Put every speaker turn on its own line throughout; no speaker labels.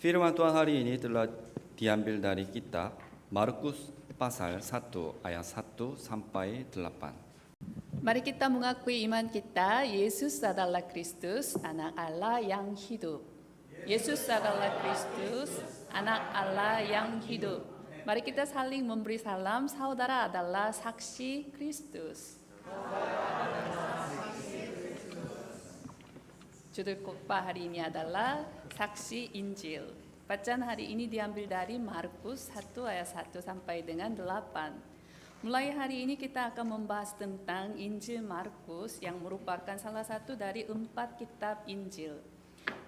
Firman Tuhan hari ini telah diambil dari kitab Markus pasal 1 ayat 1 sampai 8.
Mari kita mengakui iman kita, Yesus adalah Kristus, anak Allah yang hidup. Yesus adalah Kristus, anak Allah yang hidup. Mari kita saling memberi salam, saudara adalah saksi Kristus. Judul khotbah hari ini adalah Saksi Injil. Bacaan hari ini diambil dari Markus 1 ayat 1 sampai dengan 8. Mulai hari ini kita akan membahas tentang Injil Markus yang merupakan salah satu dari 4 kitab Injil.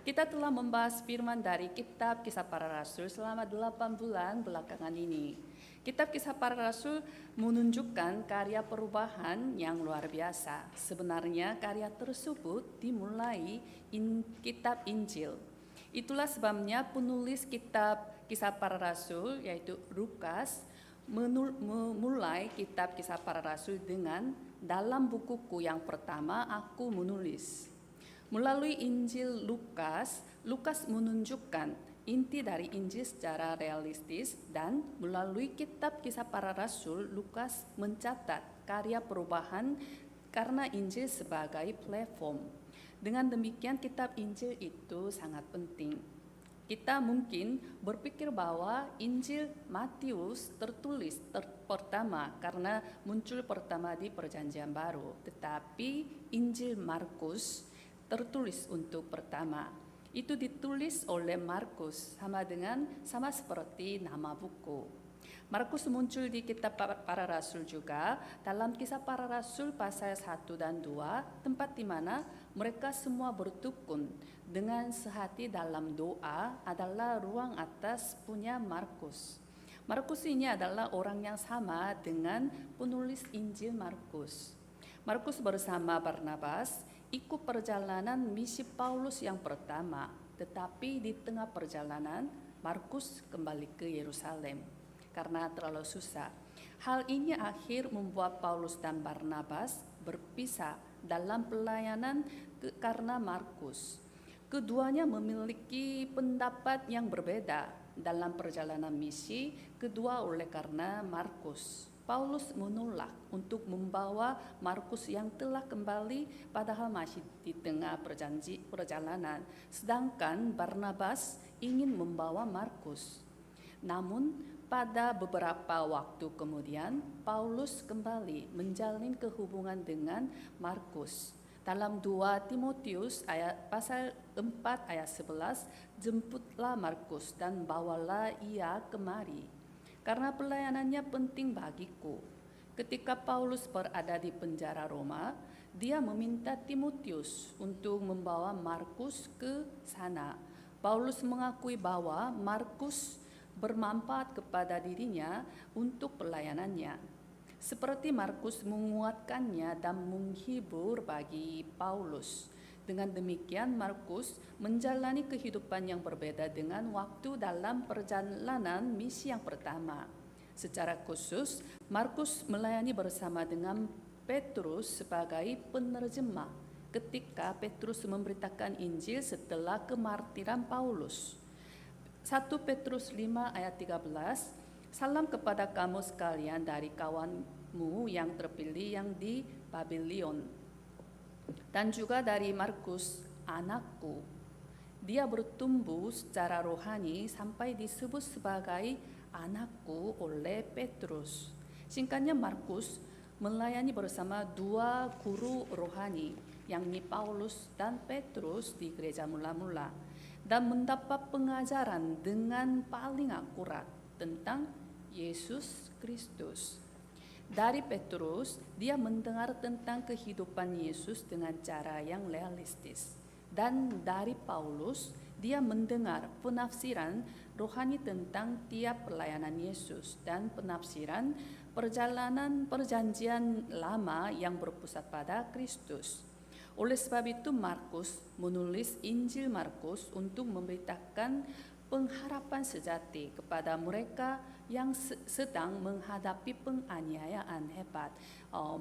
Kita telah membahas firman dari kitab Kisah Para Rasul selama 8 bulan belakangan ini. Kitab Kisah Para Rasul menunjukkan karya perubahan yang luar biasa. Sebenarnya karya tersebut dimulai kitab Injil. Itulah sebabnya penulis kitab Kisah Para Rasul yaitu Lukas memulai kitab Kisah Para Rasul dengan dalam bukuku yang pertama aku menulis. Melalui Injil Lukas menunjukkan inti dari Injil secara realistis dan melalui kitab Kisah Para Rasul, Lukas mencatat karya perubahan karena Injil sebagai platform. Dengan demikian kitab Injil itu sangat penting. Kita mungkin berpikir bahwa Injil Matius tertulis pertama karena muncul pertama di Perjanjian Baru, tetapi Injil Markus tertulis untuk pertama. Itu ditulis oleh Markus sama seperti nama buku. Markus muncul di kitab Para Rasul juga dalam Kisah Para Rasul pasal 1 dan 2, tempat di mana mereka semua bertukun dengan sehati dalam doa adalah ruang atas punya Markus. Markus ini adalah orang yang sama dengan penulis Injil Markus. Markus bersama Barnabas ikut perjalanan misi Paulus yang pertama, tetapi di tengah perjalanan Markus kembali ke Yerusalem karena terlalu susah. Hal ini akhir membuat Paulus dan Barnabas berpisah dalam pelayanan karena Markus. Keduanya memiliki pendapat yang berbeda dalam perjalanan misi kedua oleh karena Markus. Paulus menolak untuk membawa Markus yang telah kembali padahal masih di tengah perjalanan, sedangkan Barnabas ingin membawa Markus. Namun pada beberapa waktu kemudian Paulus kembali menjalin kehubungan dengan Markus. Dalam 2 Timotius pasal 4 ayat 11, jemputlah Markus dan bawalah ia kemari, karena pelayanannya penting bagiku. Ketika Paulus berada di penjara Roma, dia meminta Timotius untuk membawa Markus ke sana. Paulus mengakui bahwa Markus bermanfaat kepada dirinya untuk pelayanannya. Seperti Markus menguatkannya dan menghibur bagi Paulus. Dengan demikian Markus menjalani kehidupan yang berbeda dengan waktu dalam perjalanan misi yang pertama. Secara khusus, Markus melayani bersama dengan Petrus sebagai penerjemah ketika Petrus memberitakan Injil setelah kemartiran Paulus. 1 Petrus 5 ayat 13, salam kepada kamu sekalian dari kawanmu yang terpilih yang di Babylon. Dan juga dari Markus, anakku. Dia bertumbuh secara rohani sampai disebut sebagai anakku oleh Petrus. Singkatnya Markus melayani bersama 2 guru rohani, yakni Paulus dan Petrus di gereja mula-mula, dan mendapat pengajaran dengan paling akurat tentang Yesus Kristus. Dari Petrus, dia mendengar tentang kehidupan Yesus dengan cara yang realistis. Dan dari Paulus, dia mendengar penafsiran rohani tentang tiap pelayanan Yesus dan penafsiran perjalanan perjanjian lama yang berpusat pada Kristus. Oleh sebab itu Markus menulis Injil Markus untuk memberitakan pengharapan sejati kepada mereka yang sedang menghadapi penganiayaan hebat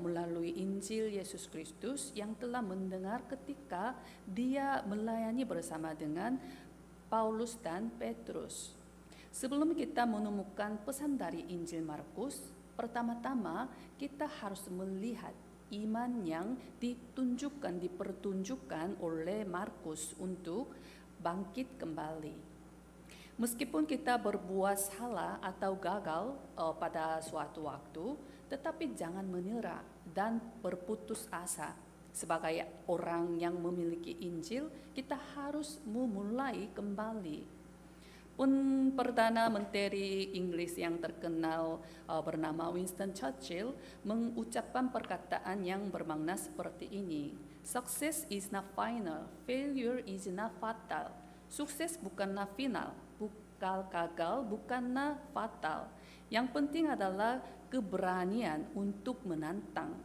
melalui Injil Yesus Kristus yang telah mendengar ketika dia melayani bersama dengan Paulus dan Petrus. Sebelum kita menemukan pesan dari Injil Markus, pertama-tama kita harus melihat iman yang dipertunjukkan oleh Markus untuk bangkit kembali. Meskipun kita berbuat salah atau gagal pada suatu waktu, tetapi jangan menyerah dan berputus asa. Sebagai orang yang memiliki Injil, kita harus memulai kembali. Perdana Menteri Inggris yang terkenal bernama Winston Churchill mengucapkan perkataan yang bermakna seperti ini. Success is not final, failure is not fatal. Sukses bukanlah final, gagal bukanlah fatal. Yang penting adalah keberanian untuk menantang.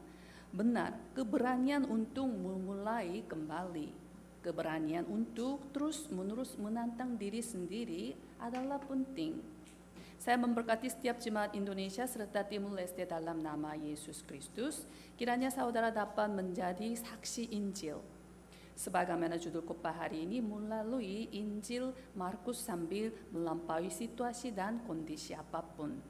Benar, keberanian untuk memulai kembali. Keberanian untuk terus-menerus menantang diri sendiri adalah penting. Saya memberkati setiap jemaat Indonesia serta Timur Leste dalam nama Yesus Kristus. Kiranya saudara dapat menjadi saksi Injil. Sebagaimana judul khotbah hari ini, melalui Injil Markus sambil melampaui situasi dan kondisi apapun.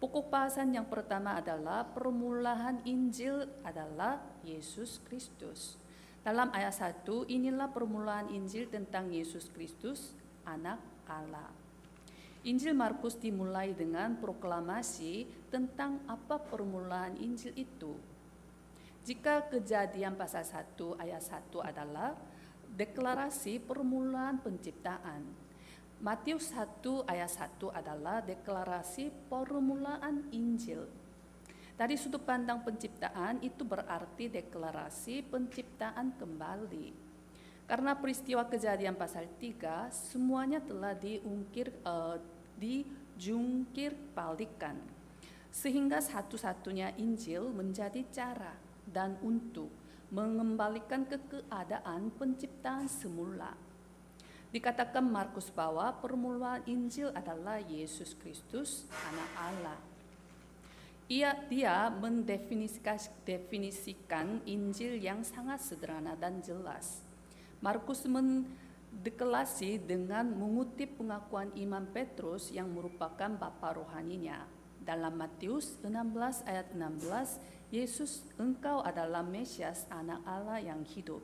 Pokok bahasan yang pertama adalah permulaan Injil adalah Yesus Kristus. Dalam ayat 1, inilah permulaan Injil tentang Yesus Kristus, Anak Allah. Injil Markus dimulai dengan proklamasi tentang apa permulaan Injil itu. Jika Kejadian pasal 1 ayat 1 adalah deklarasi permulaan penciptaan, Matius 1 ayat 1 adalah deklarasi permulaan Injil. Dari sudut pandang penciptaan itu berarti deklarasi penciptaan kembali. Karena peristiwa Kejadian pasal 3 semuanya telah dijungkir balikan. Sehingga satu-satunya Injil menjadi cara dan untuk mengembalikan ke keadaan penciptaan semula. Dikatakan Markus bahwa permulaan Injil adalah Yesus Kristus, Anak Allah. Dia mendefinisikan Injil yang sangat sederhana dan jelas. Markus mendeklarasi dengan mengutip pengakuan iman Petrus yang merupakan bapa rohaninya. Dalam Matius 16 ayat 16, Yesus, engkau adalah Mesias, Anak Allah yang hidup.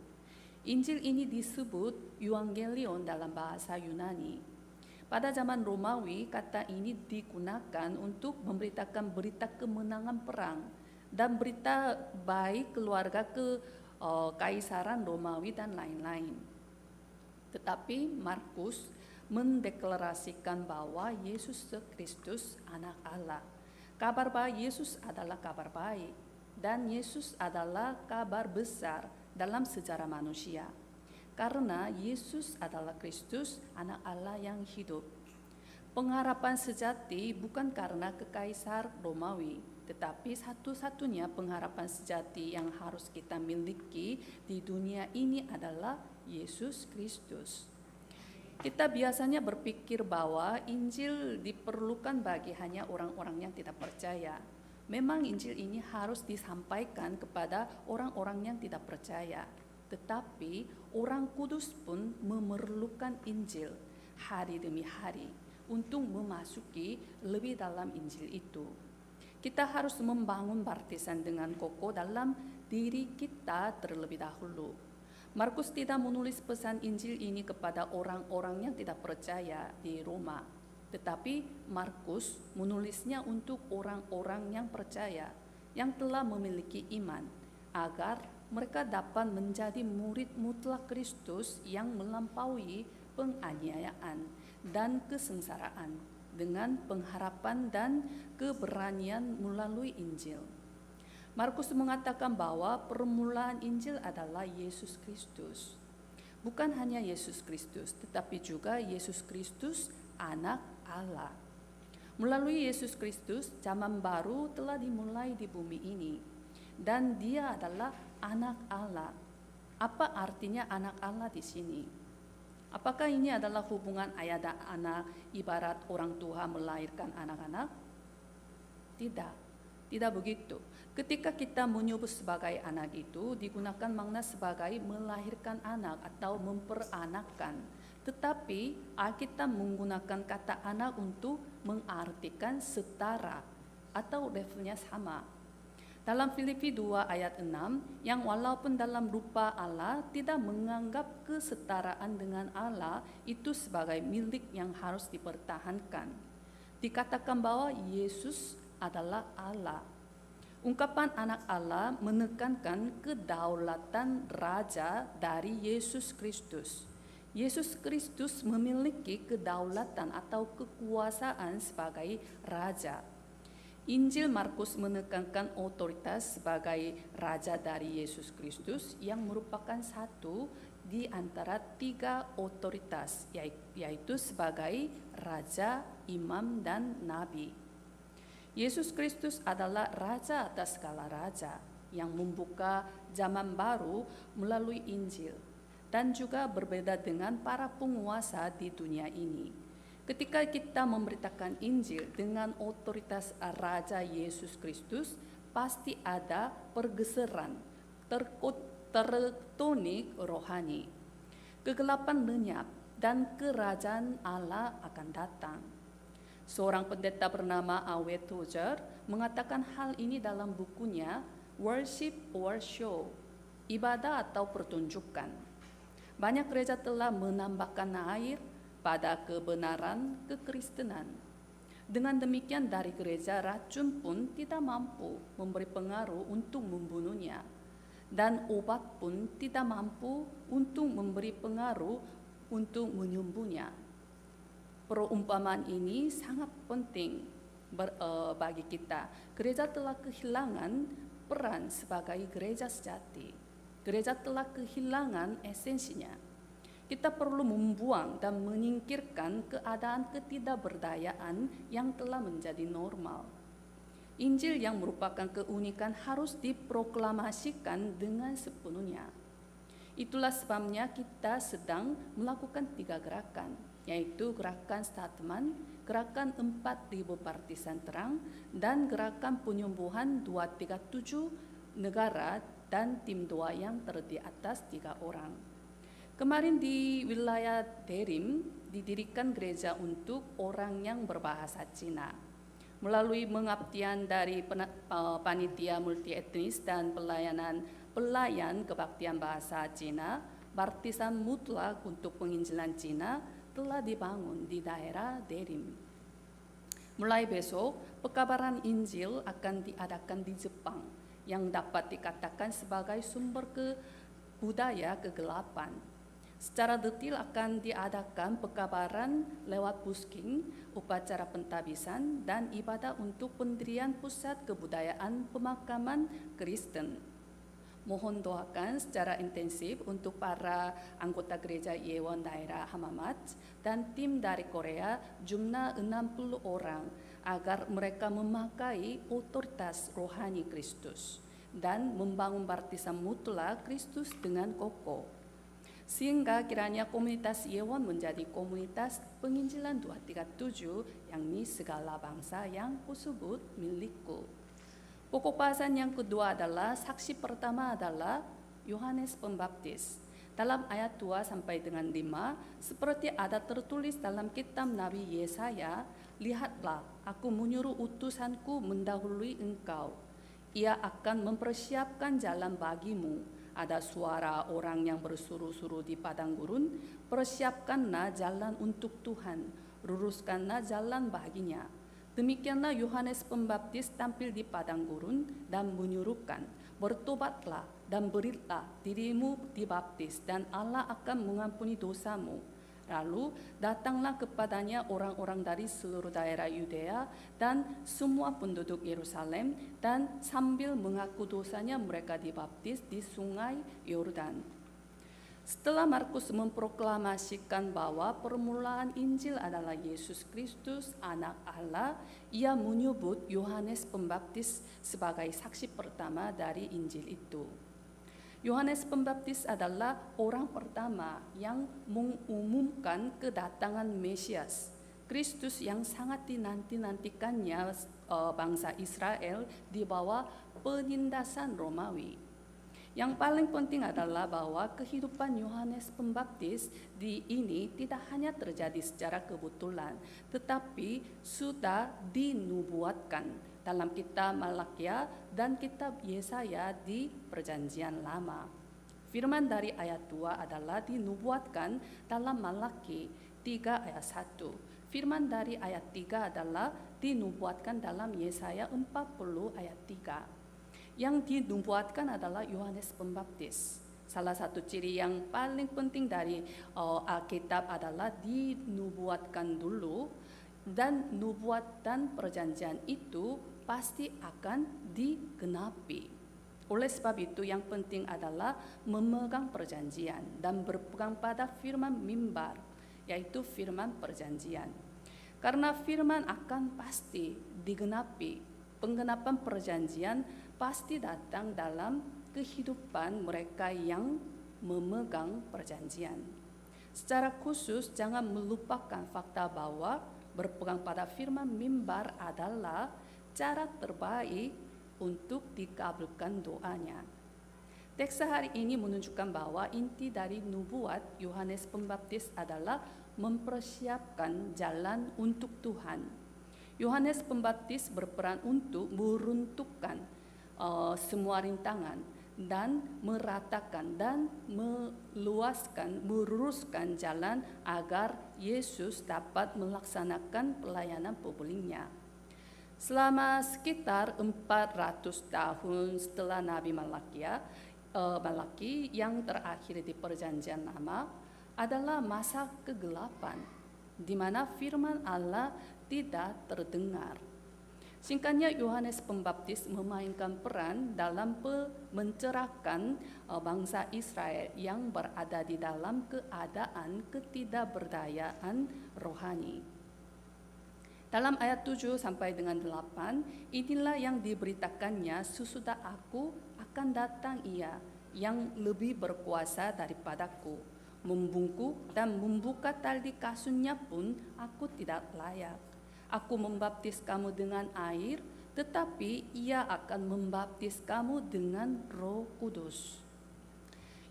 Injil ini disebut Euangelion dalam bahasa Yunani. Pada zaman Romawi, kata ini digunakan untuk memberitakan berita kemenangan perang dan berita baik keluarga kekaisaran Romawi dan lain-lain. Tetapi Markus mendeklarasikan bahwa Yesus Kristus Anak Allah. Kabar baik Yesus adalah kabar baik, dan Yesus adalah kabar besar dalam sejarah manusia. Karena Yesus adalah Kristus, Anak Allah yang hidup. Pengharapan sejati bukan karena kekaisar Romawi, tetapi satu-satunya pengharapan sejati yang harus kita miliki di dunia ini adalah Yesus Kristus. Kita biasanya berpikir bahwa Injil diperlukan bagi hanya orang-orang yang tidak percaya. Memang Injil ini harus disampaikan kepada orang-orang yang tidak percaya. Tetapi orang kudus pun memerlukan Injil hari demi hari untuk memasuki lebih dalam Injil itu. Kita harus membangun baptisan dengan kokoh dalam diri kita terlebih dahulu. Markus tidak menulis pesan Injil ini kepada orang-orang yang tidak percaya di Roma, tetapi Markus menulisnya untuk orang-orang yang percaya, yang telah memiliki iman, agar mereka dapat menjadi murid mutlak Kristus yang melampaui penganiayaan dan kesengsaraan dengan pengharapan dan keberanian melalui Injil. Markus mengatakan bahwa permulaan Injil adalah Yesus Kristus. Bukan hanya Yesus Kristus, tetapi juga Yesus Kristus, Anak Allah. Melalui Yesus Kristus, zaman baru telah dimulai di bumi ini, dan Dia adalah Anak Allah. Apa artinya Anak Allah di sini? Apakah ini adalah hubungan ayah dan anak ibarat orang tua melahirkan anak-anak? Tidak, tidak begitu. Ketika kita menyebut sebagai anak itu digunakan makna sebagai melahirkan anak atau memperanakkan. Tetapi Alkitab menggunakan kata anak untuk mengartikan setara atau levelnya sama. Dalam Filipi 2 ayat 6, yang walaupun dalam rupa Allah tidak menganggap kesetaraan dengan Allah itu sebagai milik yang harus dipertahankan. Dikatakan bahwa Yesus adalah Allah. Ungkapan anak Allah menekankan kedaulatan raja dari Yesus Kristus. Yesus Kristus memiliki kedaulatan atau kekuasaan sebagai raja. Injil Markus menekankan otoritas sebagai raja dari Yesus Kristus yang merupakan satu di antara 3 otoritas, yaitu sebagai raja, imam, dan nabi. Yesus Kristus adalah raja atas segala raja yang membuka zaman baru melalui Injil dan juga berbeda dengan para penguasa di dunia ini. Ketika kita memberitakan Injil dengan otoritas Raja Yesus Kristus, pasti ada pergeseran, tertonik rohani. Kegelapan lenyap dan kerajaan Allah akan datang. Seorang pendeta bernama A.W. Tozer mengatakan hal ini dalam bukunya Worship or Show, ibadah atau pertunjukan. Banyak gereja telah menambahkan air pada kebenaran kekristenan. Dengan demikian dari gereja racun pun tidak mampu memberi pengaruh untuk membunuhnya, dan obat pun tidak mampu untuk memberi pengaruh untuk menyembuhnya. Perumpamaan ini sangat penting bagi kita. Gereja telah kehilangan peran sebagai gereja sejati. Gereja telah kehilangan esensinya. Kita perlu membuang dan menyingkirkan keadaan ketidakberdayaan yang telah menjadi normal. Injil yang merupakan keunikan harus diproklamasikan dengan sepenuhnya. Itulah sebabnya kita sedang melakukan 3 gerakan, yaitu gerakan statement, gerakan 4.000 partisan terang, dan gerakan penyembuhan 237 negara dan tim doa yang terdiri atas 3 orang. Kemarin di wilayah Derim didirikan gereja untuk orang yang berbahasa Cina. Melalui pengabdian dari panitia multietnis dan pelayan kebaktian bahasa Cina, baptisan mutlak untuk penginjilan Cina telah dibangun di daerah Derim. Mulai besok, pekabaran Injil akan diadakan di Jepang, yang dapat dikatakan sebagai sumber budaya kegelapan. Secara detail akan diadakan pekabaran lewat busking, upacara pentabisan, dan ibadah untuk pendirian pusat kebudayaan pemakaman Kristen. Mohon doakan secara intensif untuk para anggota gereja Yewon daerah Hamamat dan tim dari Korea jumlah 60 orang agar mereka memakai otoritas rohani Kristus dan membangun baptisan mutlak Kristus dengan kokoh. Sehingga kiranya komunitas Yewon menjadi komunitas penginjilan 237 yakni segala bangsa yang kusebut milikku. Pokok bahasan yang kedua adalah saksi pertama adalah Yohanes Pembaptis. Dalam ayat 2 sampai dengan 5, seperti ada tertulis dalam kitab Nabi Yesaya, lihatlah, aku menyuruh utusanku mendahului engkau. Ia akan mempersiapkan jalan bagimu. Ada suara orang yang bersuruh-suruh di padang gurun, persiapkanlah jalan untuk Tuhan, luruskanlah jalan baginya. Demikianlah Yohanes Pembaptis tampil di padang gurun dan menyuruhkan, bertobatlah dan berilah dirimu dibaptis dan Allah akan mengampuni dosamu. Lalu datanglah kepadanya orang-orang dari seluruh daerah Yudea dan semua penduduk Yerusalem, dan sambil mengaku dosanya mereka dibaptis di sungai Yordan. Setelah Markus memproklamasikan bahwa permulaan Injil adalah Yesus Kristus, anak Allah, ia menyebut Yohanes Pembaptis sebagai saksi pertama dari Injil itu. Yohanes Pembaptis adalah orang pertama yang mengumumkan kedatangan Mesias, Kristus yang sangat dinanti-nantikannya bangsa Israel di bawah penindasan Romawi. Yang paling penting adalah bahwa kehidupan Yohanes Pembaptis di ini tidak hanya terjadi secara kebetulan, tetapi sudah dinubuatkan dalam kitab Malakia dan kitab Yesaya di Perjanjian Lama. Firman dari ayat 2 adalah dinubuatkan dalam Malaki 3 ayat 1. Firman dari ayat 3 adalah dinubuatkan dalam Yesaya 40 ayat 3. Yang dinubuatkan adalah Yohanes Pembaptis. Salah satu ciri yang paling penting dari Alkitab adalah dinubuatkan dulu, dan nubuat dan perjanjian itu pasti akan digenapi. Oleh sebab itu yang penting adalah memegang perjanjian dan berpegang pada firman mimbar, yaitu firman perjanjian. Karena firman akan pasti digenapi, penggenapan perjanjian pasti datang dalam kehidupan mereka yang memegang perjanjian. Secara khusus jangan melupakan fakta bahwa berpegang pada firman mimbar adalah cara terbaik untuk dikabulkan doanya. Teks hari ini menunjukkan bahwa inti dari nubuat Yohanes Pembaptis adalah mempersiapkan jalan untuk Tuhan. Yohanes Pembaptis berperan untuk meruntuhkan semua rintangan dan meratakan dan meluruskan jalan agar Yesus dapat melaksanakan pelayanan publiknya. Selama sekitar 400 tahun setelah Nabi Malaki yang terakhir di Perjanjian Lama adalah masa kegelapan di mana firman Allah tidak terdengar. Singkatnya, Yohanes Pembaptis memainkan peran dalam mencerahkan bangsa Israel yang berada di dalam keadaan ketidakberdayaan rohani. Dalam ayat 7 sampai dengan 8, inilah yang diberitakannya, sesudah aku akan datang Ia yang lebih berkuasa daripadaku. Membungkuk dan membuka tali kasunnya pun aku tidak layak. Aku membaptis kamu dengan air, tetapi Ia akan membaptis kamu dengan Roh Kudus.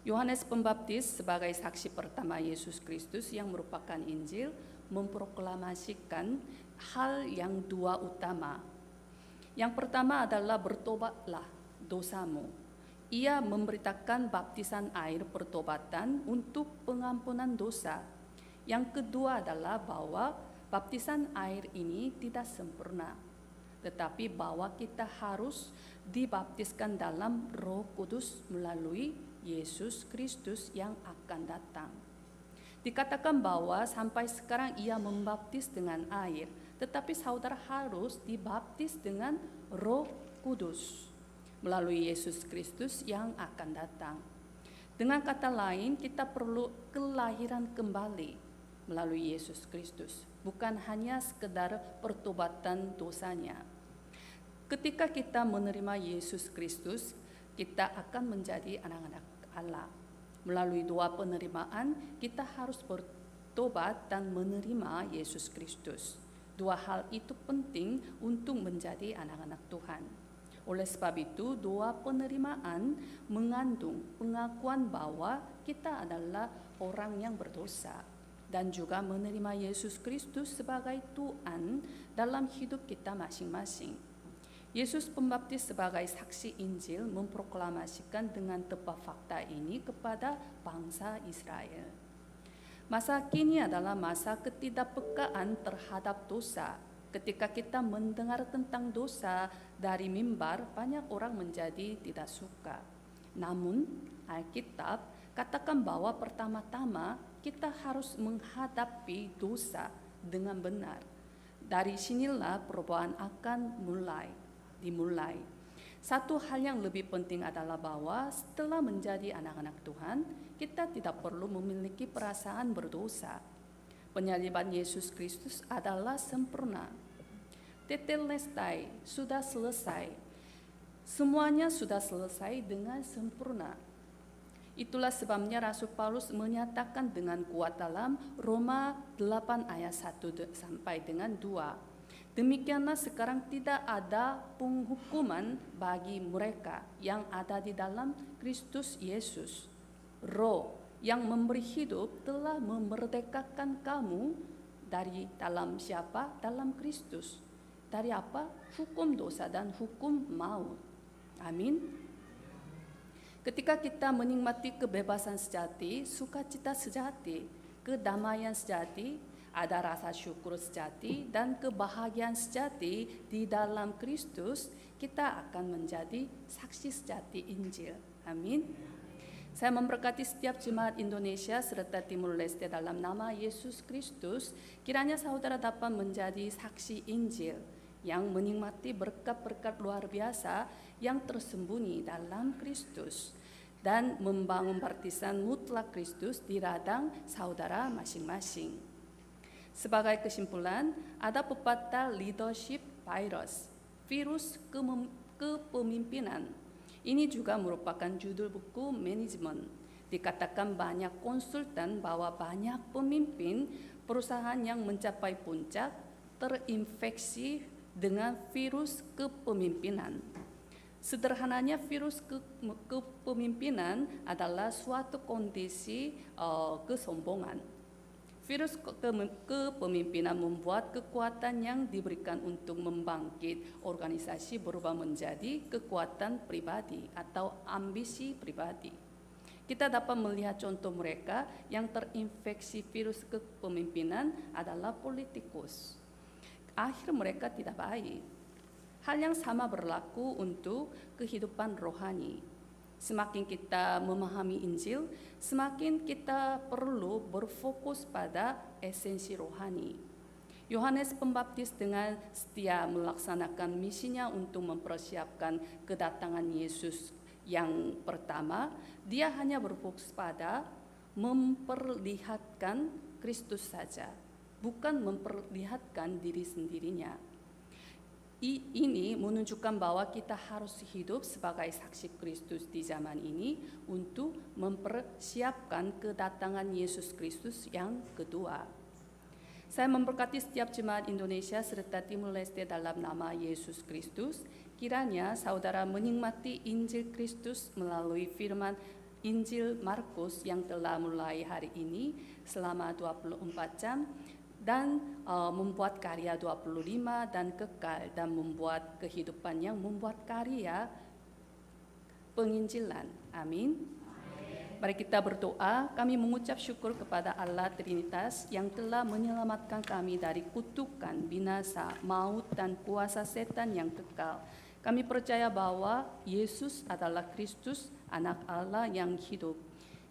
Yohanes Pembaptis sebagai saksi pertama Yesus Kristus yang merupakan Injil memproklamasikan hal yang dua utama. Yang pertama adalah bertobatlah dosamu. Ia memberitakan baptisan air pertobatan untuk pengampunan dosa. Yang kedua adalah bahwa baptisan air ini tidak sempurna, tetapi bahwa kita harus dibaptiskan dalam Roh Kudus melalui Yesus Kristus yang akan datang. Dikatakan bahwa sampai sekarang Ia membaptis dengan air, tetapi saudara harus dibaptis dengan Roh Kudus melalui Yesus Kristus yang akan datang. Dengan kata lain, kita perlu kelahiran kembali melalui Yesus Kristus, bukan hanya sekedar pertobatan dosanya. Ketika kita menerima Yesus Kristus, kita akan menjadi anak-anak Allah. Melalui dua penerimaan, kita harus bertobat dan menerima Yesus Kristus. Dua hal itu penting untuk menjadi anak-anak Tuhan. Oleh sebab itu, dua penerimaan mengandung pengakuan bahwa kita adalah orang yang berdosa dan juga menerima Yesus Kristus sebagai Tuhan dalam hidup kita masing-masing. Yesus Pembaptis sebagai saksi Injil memproklamasikan dengan tepat fakta ini kepada bangsa Israel. Masa kini adalah masa ketidakpekaan terhadap dosa. Ketika kita mendengar tentang dosa dari mimbar, banyak orang menjadi tidak suka. Namun, Alkitab katakan bahwa pertama-tama kita harus menghadapi dosa dengan benar. Dari sinilah perubahan akan dimulai. Satu hal yang lebih penting adalah bahwa setelah menjadi anak-anak Tuhan, kita tidak perlu memiliki perasaan berdosa. Penyaliban Yesus Kristus adalah sempurna. Tetelestai, sudah selesai. Semuanya sudah selesai dengan sempurna. Itulah sebabnya Rasul Paulus menyatakan dengan kuat dalam Roma 8 ayat 1 sampai dengan 2. Demikianlah sekarang tidak ada penghukuman bagi mereka yang ada di dalam Kristus Yesus. Roh yang memberi hidup telah memerdekakan kamu dari dalam siapa? Dalam Kristus. Dari apa? Hukum dosa dan hukum maut. Amin. Ketika kita menikmati kebebasan sejati, sukacita sejati, kedamaian sejati, ada rasa syukur sejati dan kebahagiaan sejati di dalam Kristus, kita akan menjadi saksi sejati Injil. Amin. Saya memberkati setiap jemaat Indonesia serta Timur Leste dalam nama Yesus Kristus. Kiranya saudara dapat menjadi saksi Injil yang menikmati berkat-berkat luar biasa yang tersembunyi dalam Kristus dan membangun partisan mutlak Kristus di ladang saudara masing-masing. Sebagai kesimpulan, ada pepatah leadership virus kepemimpinan. Ini juga merupakan judul buku manajemen. Dikatakan banyak konsultan bahwa banyak pemimpin perusahaan yang mencapai puncak terinfeksi dengan virus kepemimpinan. Sederhananya, virus kepemimpinan adalah suatu kondisi kesombongan. Virus kepemimpinan membuat kekuatan yang diberikan untuk membangkit organisasi berubah menjadi kekuatan pribadi atau ambisi pribadi. Kita dapat melihat contoh mereka yang terinfeksi virus kepemimpinan adalah politikus. Akhir mereka tidak baik. Hal yang sama berlaku untuk kehidupan rohani. Semakin kita memahami Injil, semakin kita perlu berfokus pada esensi rohani. Yohanes Pembaptis dengan setia melaksanakan misinya untuk mempersiapkan kedatangan Yesus yang pertama, dia hanya berfokus pada memperlihatkan Kristus saja, bukan memperlihatkan diri sendirinya. Ini menunjukkan bahwa kita harus hidup sebagai saksi Kristus di zaman ini untuk mempersiapkan kedatangan Yesus Kristus yang kedua. Saya memberkati setiap jemaat Indonesia serta Timur Leste dalam nama Yesus Kristus. Kiranya saudara menikmati Injil Kristus melalui firman Injil Markus yang telah mulai hari ini selama 24 jam. Dan membuat karya 25 dan kekal dan membuat kehidupan yang membuat karya penginjilan. Amin. Mari kita berdoa. Kami mengucap syukur kepada Allah Trinitas yang telah menyelamatkan kami dari kutukan, binasa, maut dan kuasa setan yang kekal. Kami percaya bahwa Yesus adalah Kristus, Anak Allah yang hidup.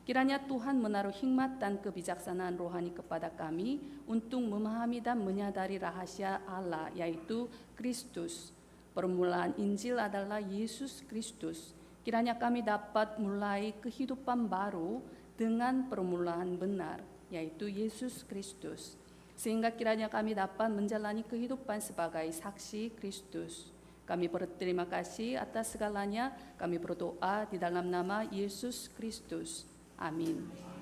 Kiranya Tuhan menaruh hikmat dan kebijaksanaan rohani kepada kami untuk memahami dan menyadari rahasia Allah, yaitu Kristus. Permulaan Injil adalah Yesus Kristus. Kiranya kami dapat mulai kehidupan baru dengan permulaan benar, yaitu Yesus Kristus. Sehingga kiranya kami dapat menjalani kehidupan sebagai saksi Kristus. Kami berterima kasih atas segalanya. Kami berdoa di dalam nama Yesus Kristus. Amin.